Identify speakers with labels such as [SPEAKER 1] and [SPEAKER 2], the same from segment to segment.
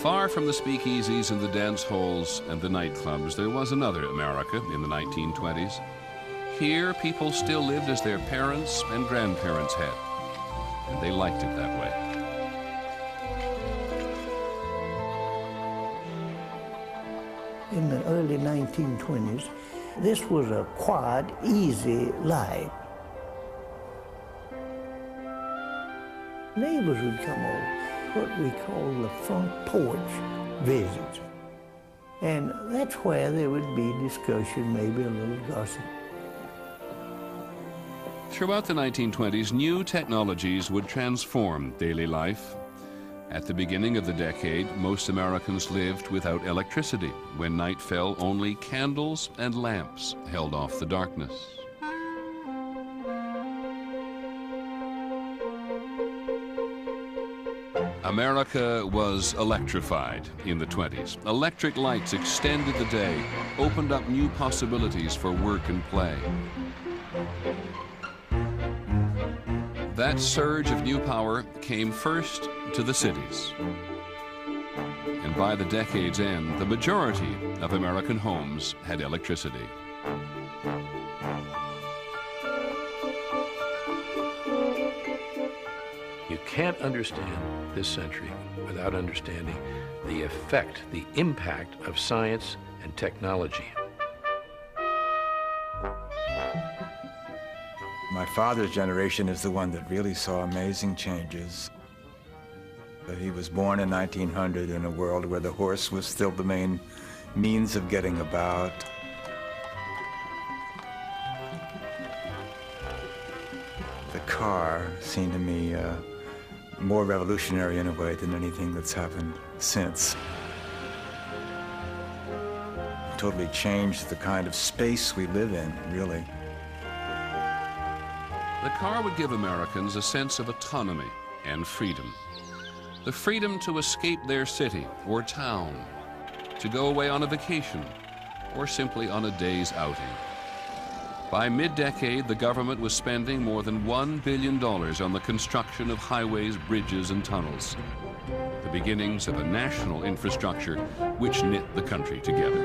[SPEAKER 1] Far from the speakeasies and the dance halls and the nightclubs, there was another America in the 1920s. Here, people still lived as their parents and grandparents had, and they liked it that way.
[SPEAKER 2] In the early 1920s, this was a quiet, easy life. Neighbors would come over, what we call the front porch visits. And that's where there would be discussion, maybe a little gossip.
[SPEAKER 1] Throughout the 1920s, new technologies would transform daily life. At the beginning of the decade, most Americans lived without electricity. When night fell, only candles and lamps held off the darkness. America was electrified in the 20s. Electric lights extended the day, opened up new possibilities for work and play. That surge of new power came first to the cities. And by the decade's end, the majority of American homes had electricity.
[SPEAKER 3] You can't understand this century without understanding the effect, the impact of science and technology.
[SPEAKER 4] My father's generation is the one that really saw amazing changes. He was born in 1900 in a world where the horse was still the main means of getting about. The car seemed to me more revolutionary in a way than anything that's happened since. It totally changed the kind of space we live in, really.
[SPEAKER 1] The car would give Americans a sense of autonomy and freedom. The freedom to escape their city or town, to go away on a vacation, or simply on a day's outing. By mid-decade, the government was spending more than $1 billion on the construction of highways, bridges, and tunnels. The beginnings of a national infrastructure which knit the country together.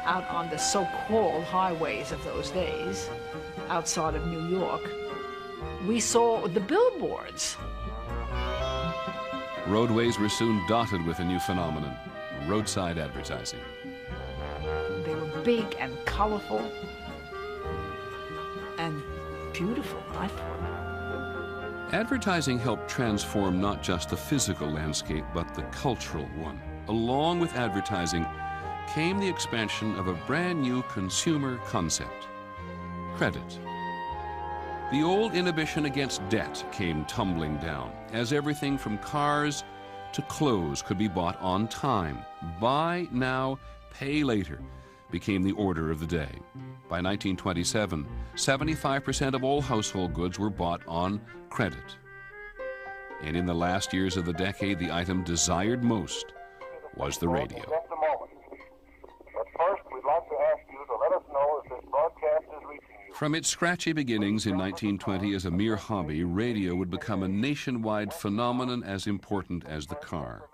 [SPEAKER 5] Out on the so-called highways of those days, outside of New York, we saw the billboards.
[SPEAKER 1] Roadways were soon dotted with a new phenomenon, roadside advertising.
[SPEAKER 5] They were big and colorful and beautiful, I thought.
[SPEAKER 1] Advertising helped transform not just the physical landscape, but the cultural one. Along with advertising came the expansion of a brand new consumer concept, credit. The old inhibition against debt came tumbling down, as everything from cars to clothes could be bought on time. Buy now, pay later became the order of the day. By 1927, 75% of all household goods were bought on credit. And in the last years of the decade, the item desired most was the radio. From its scratchy beginnings in 1920 as a mere hobby, radio would become a nationwide phenomenon as important as the car.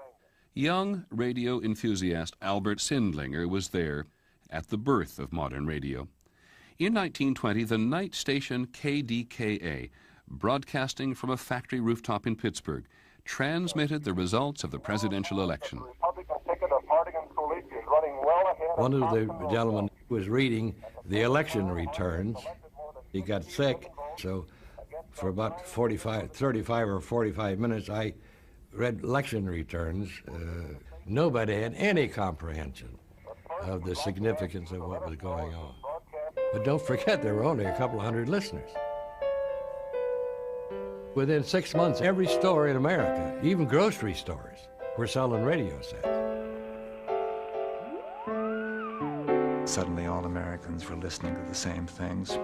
[SPEAKER 1] Young radio enthusiast Albert Sindlinger was there at the birth of modern radio. In 1920, the night station KDKA, broadcasting from a factory rooftop in Pittsburgh, transmitted the results of the presidential election.
[SPEAKER 3] One of the gentlemen was reading the election returns. He got sick, so for about 35 or 45 minutes, I read election returns. Nobody had any comprehension of the significance of what was going on. But don't forget, there were only a couple of hundred listeners. Within 6 months, every store in America, even grocery stores, were selling radio sets.
[SPEAKER 4] Suddenly all Americans were listening to the same things,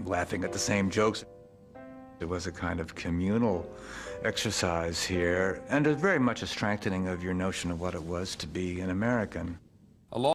[SPEAKER 4] laughing at the same jokes. It was a kind of communal exercise here, and very much a strengthening of your notion of what it was to be an American.